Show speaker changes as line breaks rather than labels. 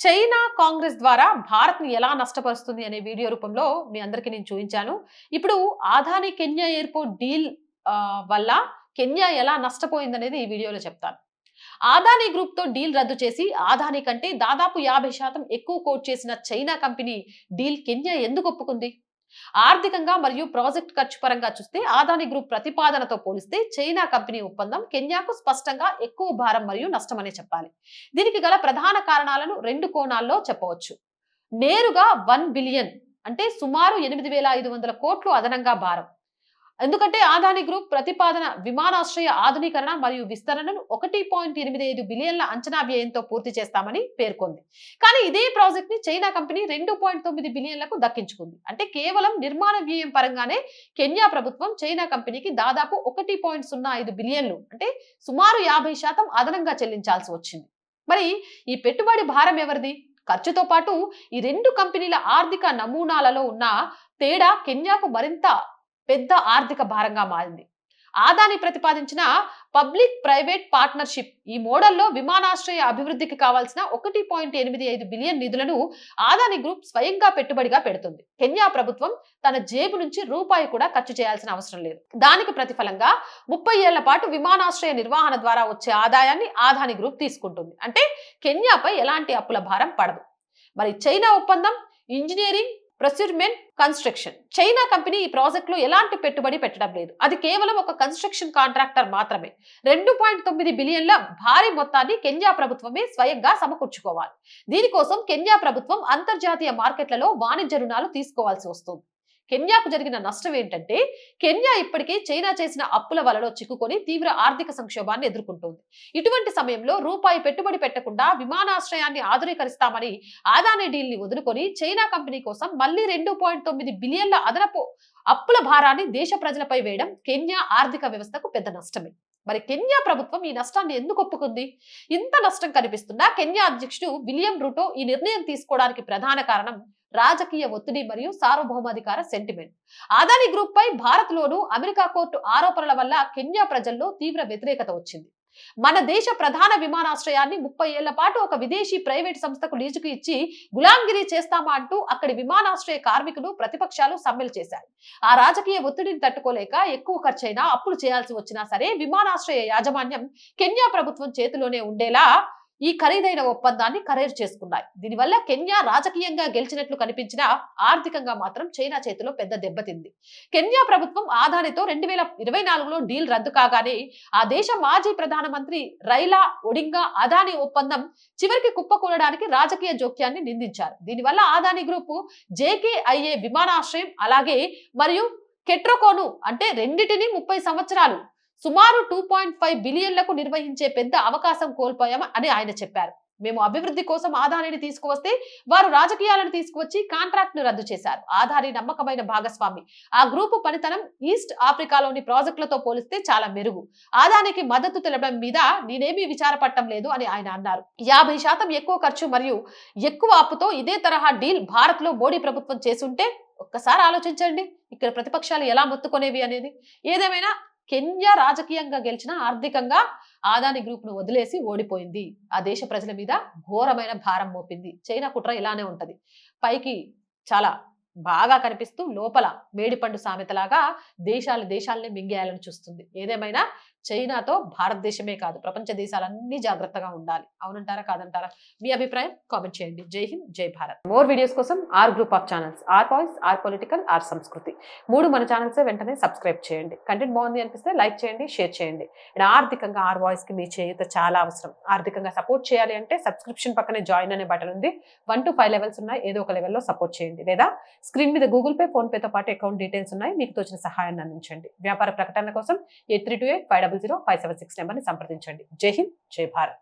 China Congress ద్వారా భారత్‌ని ఎలా నష్టపరుస్తుంది అనే వీడియో రూపంలో మీ అందరికీ నేను చూయించాను. ఇప్పుడు అదానీ కెన్యా ఎయిర్‌పోర్ట్ డీల్ వల్ల కెన్యా ఎలా నష్టపోయిందనేది ఈ వీడియోలో చెప్తాను. అదానీ గ్రూప్‌తో డీల్ రద్దు చేసి అదానీ కంటే దాదాపు 50% ఎక్కువ కోట్ చేసిన చైనా కంపెనీ డీల్ కెన్యా ఎందుకు ఒప్పుకుంది? ఆర్థికంగా మరియు ప్రాజెక్ట్ ఖర్చు పరంగా చూస్తే అదానీ గ్రూప్ ప్రతిపాదనతో పోలిస్తే చైనా కంపెనీ ఒప్పందం కెన్యాకు స్పష్టంగా ఎక్కువ భారం మరియు నష్టమనే చెప్పాలి. దీనికి గల ప్రధాన కారణాలను రెండు కోణాల్లో చెప్పవచ్చు. నేరుగా 1 బిలియన్ అంటే సుమారు 8,500 కోట్లు అదనంగా భారం. ఎందుకంటే అదానీ గ్రూప్ ప్రతిపాదన విమానాశ్రయ ఆధునీకరణ మరియు విస్తరణను 1.85 బిలియన్ల అంచనా వ్యయంతో పూర్తి చేస్తామని పేర్కొంది. కానీ ఇదే ప్రాజెక్ట్ ని చైనా కంపెనీ 2.9 బిలియన్లకు దక్కించుకుంది. అంటే కేవలం నిర్మాణ వ్యయం పరంగానే కెన్యా ప్రభుత్వం చైనా కంపెనీకి దాదాపు 1.05 బిలియన్లు అంటే సుమారు 50% అదనంగా చెల్లించాల్సి వచ్చింది. మరి ఈ పెట్టుబడి భారం ఎవరిది? ఖర్చుతో పాటు ఈ రెండు కంపెనీల ఆర్థిక నమూనాలలో ఉన్న తేడా కెన్యాకు మరింత పెద్ద ఆర్థిక భారంగా మారింది. అదానీ ప్రతిపాదించిన పబ్లిక్ ప్రైవేట్ పార్ట్నర్షిప్ ఈ మోడల్లో విమానాశ్రయ అభివృద్ధికి కావాల్సిన 1.85 బిలియన్ నిధులను అదానీ గ్రూప్ స్వయంగా పెట్టుబడిగా పెడుతుంది. కెన్యా ప్రభుత్వం తన జేబు నుంచి రూపాయి కూడా ఖర్చు చేయాల్సిన అవసరం లేదు. దానికి ప్రతిఫలంగా 30 ఏళ్ల పాటు విమానాశ్రయ నిర్వహణ ద్వారా వచ్చే ఆదాయాన్ని అదానీ గ్రూప్ తీసుకుంటుంది. అంటే కెన్యాపై ఎలాంటి అప్పుల భారం పడదు. మరి చైనా ఒప్పందం engineering procurement construction. China company ఈ ప్రాజెక్ట్ లో ఎలాంటి పెట్టుబడి పెట్టడం లేదు. అది కేవలం ఒక కన్స్ట్రక్షన్ కాంట్రాక్టర్ మాత్రమే. 2.9 బిలియన్ల భారీ మొత్తాన్ని కెన్యా ప్రభుత్వమే స్వయంగా సమకూర్చుకోవాలి. దీనికోసం కెన్యా ప్రభుత్వం అంతర్జాతీయ మార్కెట్లలో వాణిజ్య రుణాలు తీసుకోవాల్సి వస్తుంది. కెన్యాకు జరిగిన నష్టం ఏంటంటే కెన్యా ఇప్పటికే చైనా చేసిన అప్పుల వలలో చిక్కుకొని తీవ్ర ఆర్థిక సంక్షోభాన్ని ఎదుర్కొంటోంది. ఇటువంటి సమయంలో రూపాయి పెట్టుబడి పెట్టకుండా విమానాశ్రయాన్ని ఆధునీకరిస్తామని అదానీ డీల్ ని వదులుకొని చైనా కంపెనీ కోసం మళ్లీ 2.9 బిలియన్ల అదనపు అప్పుల భారాన్ని దేశ ప్రజలపై వేయడం కెన్యా ఆర్థిక వ్యవస్థకు పెద్ద నష్టమే. మరి కెన్యా ప్రభుత్వం ఈ నష్టాన్ని ఎందుకు ఒప్పుకుంది? ఇంత నష్టం కనిపిస్తున్నా కెన్యా అధ్యక్షుడు విలియం రూటో ఈ నిర్ణయం తీసుకోవడానికి ప్రధాన కారణం రాజకీయ ఒత్తిడి మరియు సార్వభౌమాధికార సెంటిమెంట్. అదానీ గ్రూప్ పై భారత్ లోను అమెరికా కోర్టు ఆరోపణల వల్ల కెన్యా ప్రజల్లో తీవ్ర వ్యతిరేకత వచ్చింది. మన దేశ ప్రధాన విమానాశ్రయాన్ని 30 ఏళ్ల పాటు ఒక విదేశీ ప్రైవేట్ సంస్థకు లీజుకు ఇచ్చి గులాంగిరి చేస్తామా అంటూ అక్కడి విమానాశ్రయ కార్మికులు ప్రతిపక్షాలు సమ్మెలు చేశారు. ఆ రాజకీయ ఒత్తిడిని తట్టుకోలేక ఎక్కువ ఖర్చైనా అప్పులు చేయాల్సి వచ్చినా సరే విమానాశ్రయ యాజమాన్యం కెన్యా ప్రభుత్వం చేతిలోనే ఉండేలా ఈ ఖరీదైన ఒప్పందాన్ని ఖరారు చేసుకున్నాయి. దీనివల్ల కెన్యా రాజకీయంగా గెలిచినట్లు కనిపించినా ఆర్థికంగా మాత్రం చైనా చేతిలో పెద్ద దెబ్బతింది. కెన్యా ప్రభుత్వం అదానీతో 2024లో డీల్ రద్దు కాగానే ఆ దేశ మాజీ ప్రధానమంత్రి రైలా ఒడింగా అదానీ ఒప్పందం చివరికి కుప్పకూలడానికి రాజకీయ జోక్యాన్ని నిందించారు. దీనివల్ల అదానీ గ్రూప్ జేకేఐఏ విమానాశ్రయం అలాగే మరియు కెట్రోకోను అంటే రెండిటిని 30 సంవత్సరాలు సుమారు 2.5 బిలియన్లకు నిర్వహించే పెద్ద అవకాశం కోల్పోయామని అని ఆయన చెప్పారు. మేము అభివృద్ధి కోసం అదానీని తీసుకువస్తే వారు రాజకీయాలను తీసుకువచ్చి కాంట్రాక్ట్ ను రద్దు చేశారు. అదానీ నమ్మకమైన భాగస్వామి. ఆ గ్రూపు పనితనం ఈస్ట్ ఆఫ్రికాలోని ప్రాజెక్టులతో పోలిస్తే చాలా మెరుగు. అదానీకి మద్దతు తెలపడం మీద నేనేమీ విచారపడటం లేదు అని ఆయన అన్నారు. 50% ఎక్కువ ఖర్చు మరియు ఎక్కువ అప్పుతో ఇదే తరహా డీల్ భారత్ లో మోడీ ప్రభుత్వం చేసుంటే ఒక్కసారి ఆలోచించండి ఇక్కడ ప్రతిపక్షాలు ఎలా మొత్తుకునేవి అనేది. ఏదేమైనా కెన్యా రాజకీయంగా గెలిచిన ఆర్థికంగా అదానీ గ్రూప్ ను వదిలేసి ఓడిపోయింది. ఆ దేశ ప్రజల మీద ఘోరమైన భారం మోపింది. చైనా కుట్ర ఇలానే ఉంటది. పైకి చాలా బాగా కనిపిస్తూ లోపల మేడిపండు సామెతలాగా దేశాలనే మింగేయాలని చూస్తుంది. ఏదేమైనా చైనాతో భారతదేశమే కాదు ప్రపంచ దేశాలన్నీ జాగ్రత్తగా ఉండాలి. అవునంటారా కాదంటారా? మీ అభిప్రాయం కామెంట్ చేయండి. జై హింద్, జై భారత్. మోర్ వీడియోస్ కోసం our group of channels our voice, our political, our Sanskriti 3 మన ఛానల్స్ వెంటనే సబ్స్క్రైబ్ చేయండి. కంటెంట్ బాగుంది అనిపిస్తే లైక్ చేయండి, షేర్ చేయండి. ఆర్థికంగా ఆర్ వాయిస్ కి మీ చేయూత చాలా అవసరం. ఆర్థికంగా సపోర్ట్ చేయాలి అంటే సబ్స్క్రిప్షన్ పక్కనే జాయిన్ అనే బటన్ ఉంది. 1 to 5 లెవెల్స్ ఉన్నాయి. ఏదో ఒక లెవెల్లో సపోర్ట్ చేయండి. లేదా స్క్రీన్ మీద గూగుల్ పే, ఫోన్ పేతో పాటు అకౌంట్ డీటెయిల్స్ ఉన్నాయి. మీకు తోచిన సహాయాన్ని అందించండి. వ్యాపార ప్రకటనల కోసం 8328 500 576 నెంబర్ని సంప్రదించండి. జై హింద్, జై భారత్.